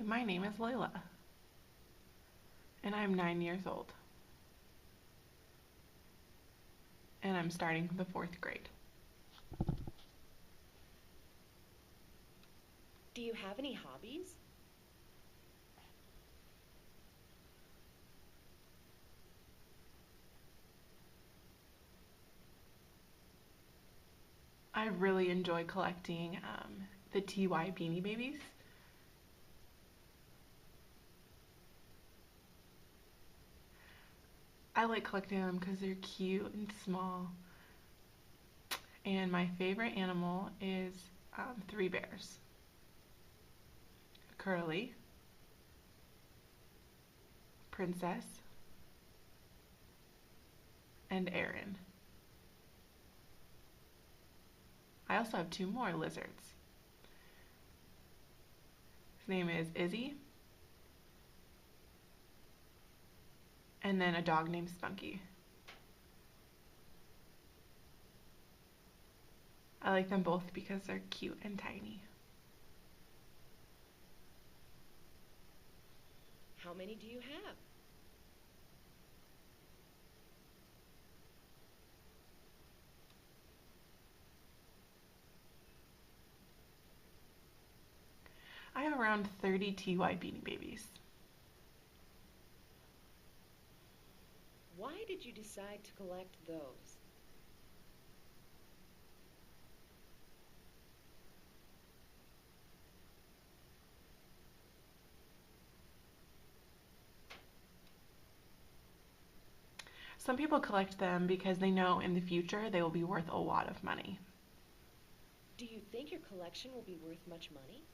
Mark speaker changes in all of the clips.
Speaker 1: my name is Layla, and I'm 9 years old, and I'm starting the fourth grade.
Speaker 2: Do you have any hobbies?
Speaker 1: I really enjoy collecting the TY Beanie Babies. I like collecting them because they're cute and small. And my favorite animal is three bears: Curly, Princess, and Aaron. I also have two more lizards. His name is Izzy, and then a dog named Spunky. I like them both because they're cute and tiny.
Speaker 2: How many do you have?
Speaker 1: I have around 30 TY Beanie Babies.
Speaker 2: Why did you decide to collect those?
Speaker 1: Some people collect them because they know in the future they will be worth a lot of money.
Speaker 2: Do you think your collection will be worth much money?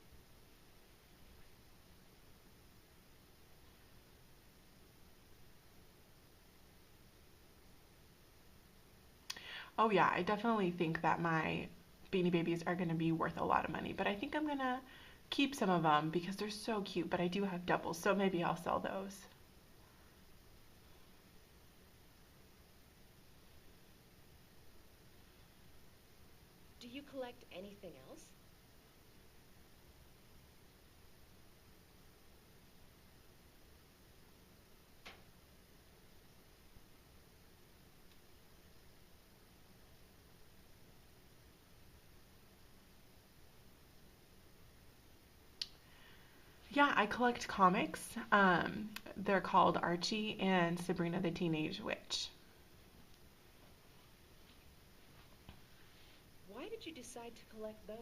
Speaker 1: Oh yeah, I definitely think that my Beanie Babies are going to be worth a lot of money, but I think I'm going to keep some of them because they're so cute, but I do have doubles, so maybe I'll sell those.
Speaker 2: Do you collect anything else?
Speaker 1: Yeah, I collect comics. They're called Archie and Sabrina the Teenage Witch.
Speaker 2: Why did you decide to collect those?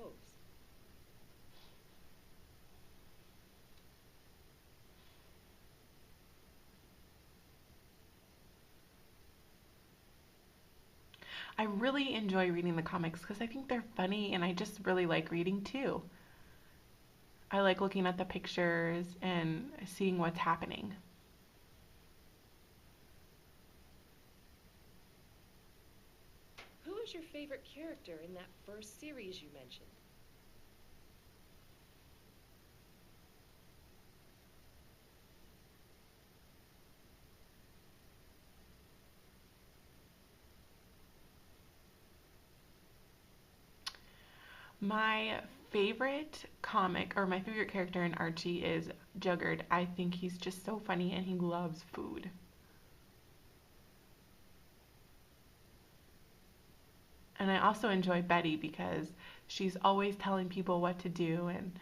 Speaker 1: I really enjoy reading the comics because I think they're funny and I just really like reading too. I like looking at the pictures and seeing what's happening.
Speaker 2: Who is your favorite character in that first series you mentioned?
Speaker 1: My favorite comic or my favorite character in Archie is Juggard. I think he's just so funny and he loves food. And I also enjoy Betty because she's always telling people what to do and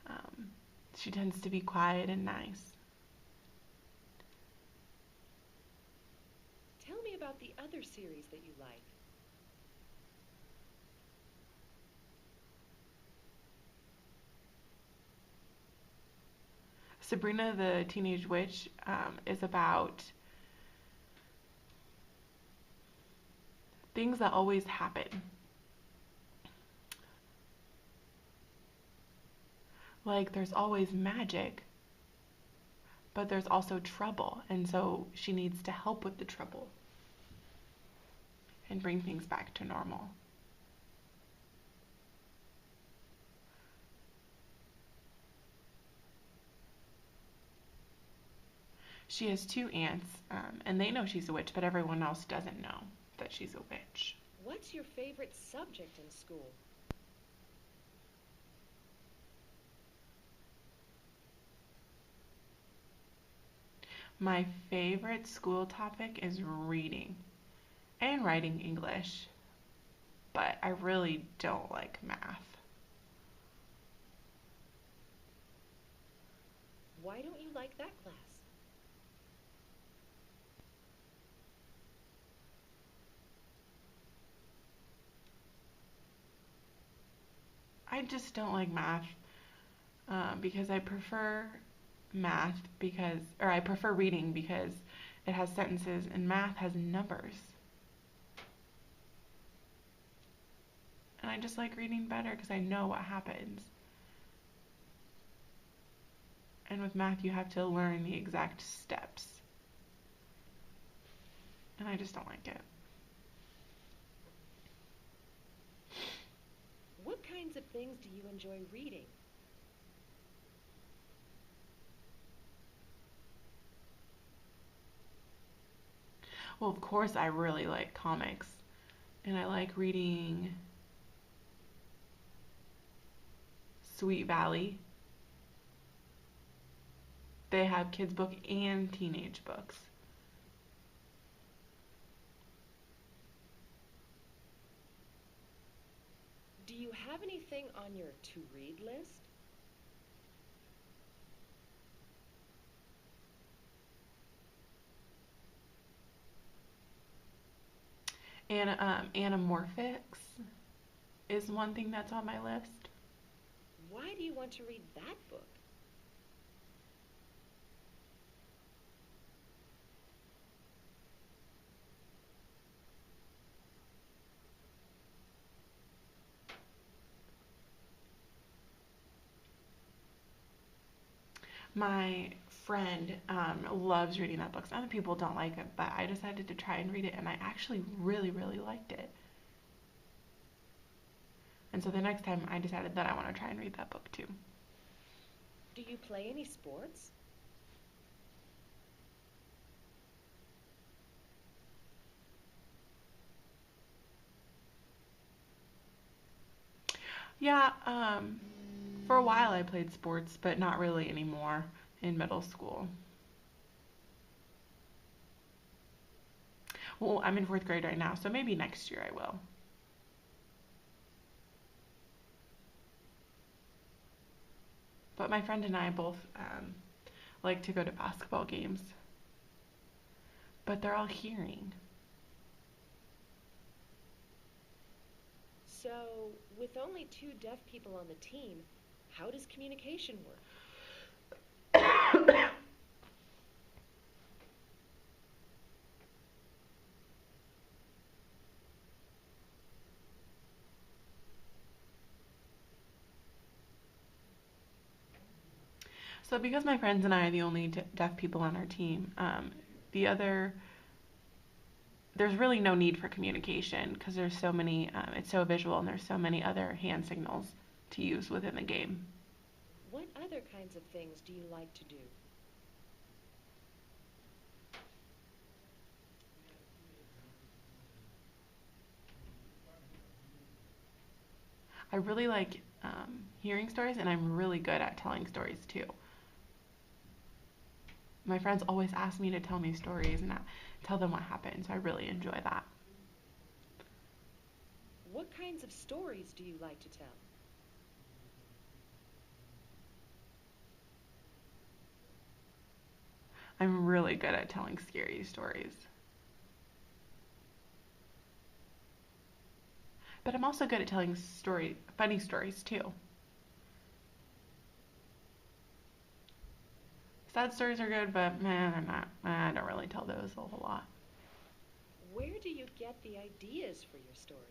Speaker 1: um, she tends to be quiet and nice.
Speaker 2: Tell me about the other series that you like.
Speaker 1: Sabrina the Teenage Witch is about things that always happen. Like there's always magic, but there's also trouble, and so she needs to help with the trouble and bring things back to normal. She has two aunts, and they know she's a witch, but everyone else doesn't know that she's a witch.
Speaker 2: What's your favorite subject in school?
Speaker 1: My favorite school topic is reading and writing English, but I really don't like math.
Speaker 2: Why don't you like that class?
Speaker 1: I just don't like math because I prefer math because, or I prefer reading because it has sentences and math has numbers. And I just like reading better because I know what happens. And with math, you have to learn the exact steps. And I just don't like it.
Speaker 2: What kinds of things do you enjoy reading?
Speaker 1: Well, of course, I really like comics. And I like reading Sweet Valley. They have kids' book and teenage books.
Speaker 2: Do you have anything on your to-read list?
Speaker 1: And Anamorphics is one thing that's on my list.
Speaker 2: Why do you want to read that book?
Speaker 1: My friend loves reading that book. Other people don't like it, but I decided to try and read it, and I actually really, really liked it. And so the next time I decided that I want to try and read that book too.
Speaker 2: Do you play any sports?
Speaker 1: Yeah, for a while I played sports, but not really anymore in middle school. Well, I'm in fourth grade right now, so maybe next year I will. But my friend and I both like to go to basketball games, but they're all hearing.
Speaker 2: So, with only two deaf people on the team, how does communication work?
Speaker 1: So because my friends and I are the only deaf people on our team, the other there's really no need for communication because there's so many. It's so visual, and there's so many other hand signals to use within the game.
Speaker 2: What other kinds of things do you like to do?
Speaker 1: I really like hearing stories, and I'm really good at telling stories too. My friends always ask me to tell me stories and tell them what happened, so I really enjoy that.
Speaker 2: What kinds of stories do you like to tell?
Speaker 1: I'm really good at telling scary stories. But I'm also good at telling funny stories too. Sad stories are good, but man, they're not. I don't really tell those a whole lot.
Speaker 2: Where do you get the ideas for your stories?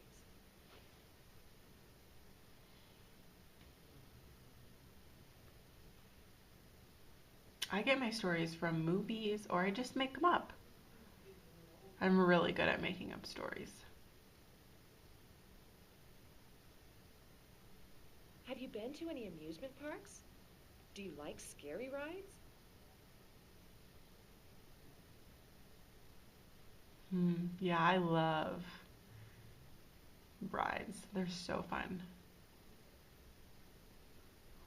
Speaker 1: I get my stories from movies or I just make them up. I'm really good at making up stories.
Speaker 2: Have you been to any amusement parks? Do you like scary rides?
Speaker 1: Yeah, I love rides. They're so fun.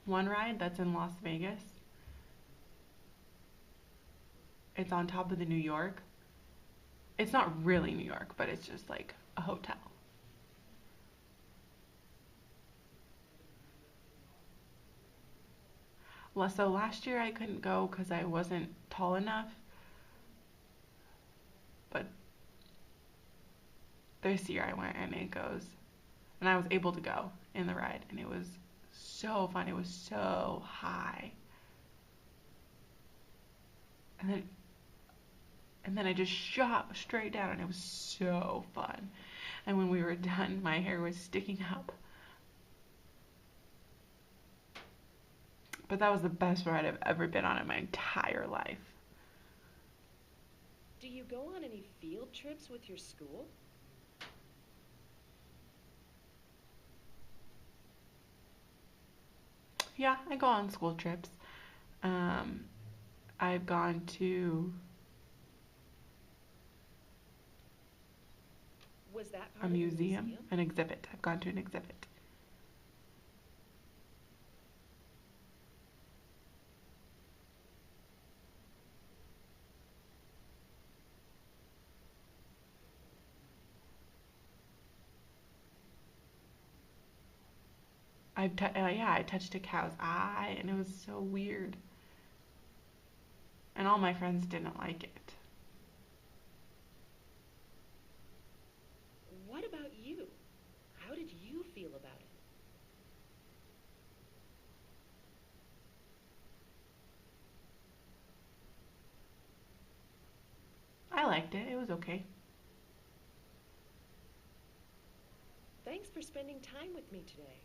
Speaker 1: One ride that's in Las Vegas, It's on top of the New York. It's not really New York, but it's just like a hotel. So last year I couldn't go because I wasn't tall enough, but this year I went and it goes, and I was able to go in the ride, and it was so fun. It was so high, and then I just shot straight down, and it was so fun. And when we were done, my hair was sticking up. But that was the best ride I've ever been on in my entire life.
Speaker 2: Do you go on any field trips with your school?
Speaker 1: Yeah, I go on school trips. Um, I've gone to
Speaker 2: Was that
Speaker 1: a
Speaker 2: part of the
Speaker 1: museum,
Speaker 2: museum?
Speaker 1: an exhibit. I've gone to an exhibit. Yeah, I touched a cow's eye, and it was so weird. And all my friends didn't like it.
Speaker 2: What about you? How did you feel about it?
Speaker 1: I liked it. It was okay.
Speaker 2: Thanks for spending time with me today.